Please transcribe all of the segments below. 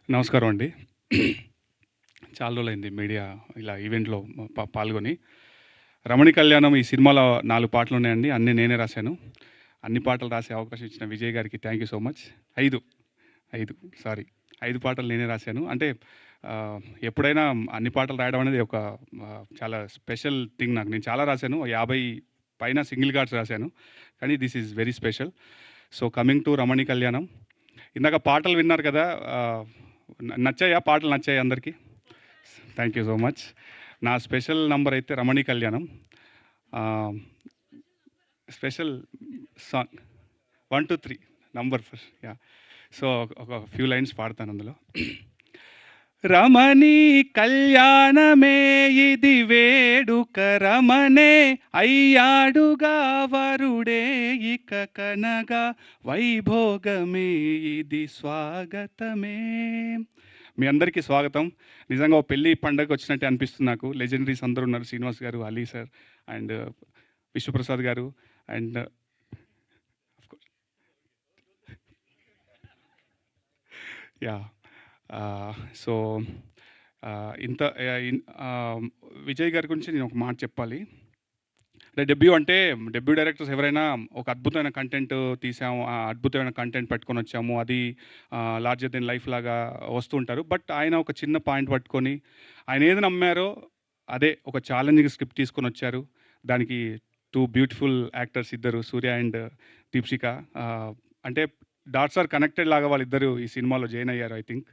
నమస్కారం అండి. చాలా రోజులైంది మీడియా ఇలా ఈవెంట్‌లో పాల్గొని. 'రమణి కళ్యాణం' ఈ సినిమాలో 4 పాటలున్నాయండి. అన్నీ నేనే రాశాను. అన్ని పాటలు రాసే అవకాశం ఇచ్చిన విజయ్ గారికి thank you so much. 5, 5 sorry 5 పాటలు నేనే రాశాను. అంటే ఎప్పుడైనా అన్ని పాటలు రాయడం అనేది ఒక చాలా స్పెషల్ థింగ్ నాకు. నేను చాలా రాశాను. 50 పైన సింగిల్ కార్డ్స్ రాశాను. కానీ this is very special. So coming to 'Ramani Kalyanam' ఇందాక పాటలు విన్నారు కదా! నచ్చాయా? పాటలు నచ్చాయా అందరికీ? Thank you so much. నా స్పెషల్ నంబర్ అయితే 'Ramani Kalyanam' special song 1, 2, 3 number first. Yeah! So ఒక ఫ్యూ లైన్స్ పాడతాను అందులో. రమణి కళ్యాణమే ఇది వేడుక, రమణే అయ్యాడుగా వరుడే ఇక కనగా, వైభోగమే ఇది స్వాగతమే. మీ అందరికీ స్వాగతం. నిజంగా ఓ పెళ్లి పండగకి వచ్చినట్టే అనిపిస్తుంది నాకు. లెజెండరీస్ అందరూ ఉన్నారు. శ్రీనివాస్ గారు, అలీ సార్ అండ్ విశ్వప్రసాద్ గారు అండ్ యాహ్! సో ఇంత విజయ్ గారి గురించి నేను ఒక మాట చెప్పాలి. అంటే డెబ్యూ డైరెక్టర్స్ ఎవరైనా ఒక అద్భుతమైన కంటెంట్ తీసాము, అద్భుతమైన కంటెంట్ పెట్టుకొని వచ్చాము, అది లార్జర్ దెన్ లైఫ్ లాగా వస్తూ ఉంటారు. బట్ ఆయన ఒక చిన్న పాయింట్ పట్టుకొని ఆయన ఏది నమ్మారో అదే ఒక ఛాలెంజింగ్ స్క్రిప్ట్ తీసుకొని వచ్చారు. దానికి 2 బ్యూటిఫుల్ యాక్టర్స్, ఇద్దరు సూర్య అండ్ దీప్షిక. అంటే డాట్స్ ఆర్ కనెక్టెడ్ లాగా వాళ్ళిద్దరు ఈ సినిమాలో జాయిన్ అయ్యారు. I think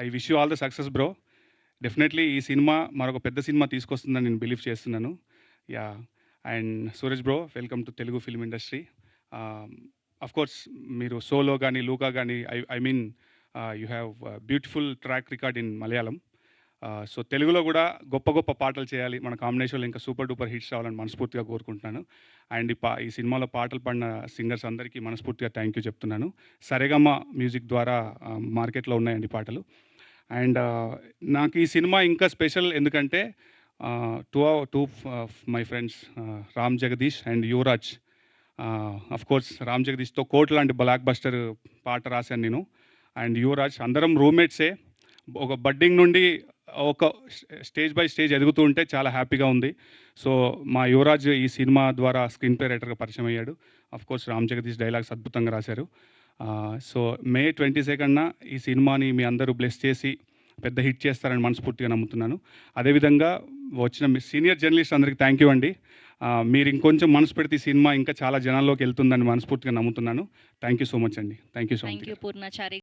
I wish you all the success bro. Definitely ఈ సినిమా మరొక పెద్ద సినిమా తీసుకొస్తుందని నేను బిలీవ్ చేస్తున్నాను. Yeah! And Suraj bro, welcome to Telugu film industry. Of course మీరు సోలో కానీ, లూకా కానీ I mean you have beautiful track record in Malayalam. So తెలుగులో కూడా గొప్ప గొప్ప పాటలు చేయాలి. మన కాంబినేషన్లో ఇంకా సూపర్ డూపర్ హిట్స్ రావాలని మనస్ఫూర్తిగా కోరుకుంటున్నాను. అండ్ ఈ సినిమాలో పాటలు పాడిన సింగర్స్ అందరికీ మనస్ఫూర్తిగా థ్యాంక్ యూ చెప్తున్నాను. సరేగమ మ్యూజిక్ ద్వారా మార్కెట్లో ఉన్నాయండి పాటలు. అండ్ నాకు ఈ సినిమా ఇంకా స్పెషల్ ఎందుకంటే to my friends Ram Jagadeesh and Yuvaraj. Of course Ram జగదీష్తో కోట్ లాంటి బ్లాక్ బస్టర్ పాట రాశాను నేను. అండ్ యువరాజ్ అందరం రూమ్మేట్సే. ఒక బడ్డింగ్ నుండి ఒక స్టేజ్ బై స్టేజ్ ఎదుగుతూ ఉంటే చాలా హ్యాపీగా ఉంది. సో మా యువరాజ్ ఈ సినిమా ద్వారా స్క్రీన్ ప్లే రైటర్గా పరిచయం అయ్యాడు. అఫ్కోర్స్ రామ్ జగదీష్ డైలాగ్స్ అద్భుతంగా రాశారు. సో May 22న ఈ సినిమాని మీ అందరూ బ్లెస్ చేసి పెద్ద హిట్ చేస్తారని మనస్ఫూర్తిగా నమ్ముతున్నాను. అదేవిధంగా వచ్చిన మీ సీనియర్ జర్నలిస్ట్ అందరికీ థ్యాంక్ యూ అండి. మీరు ఇంకొంచెం మనసు పెడితే ఈ సినిమా ఇంకా చాలా జనాల్లోకి వెళ్తుందని మనస్ఫూర్తిగా నమ్ముతున్నాను. థ్యాంక్ యూ సో మచ్ అండి. Thank you so much. Purnachari.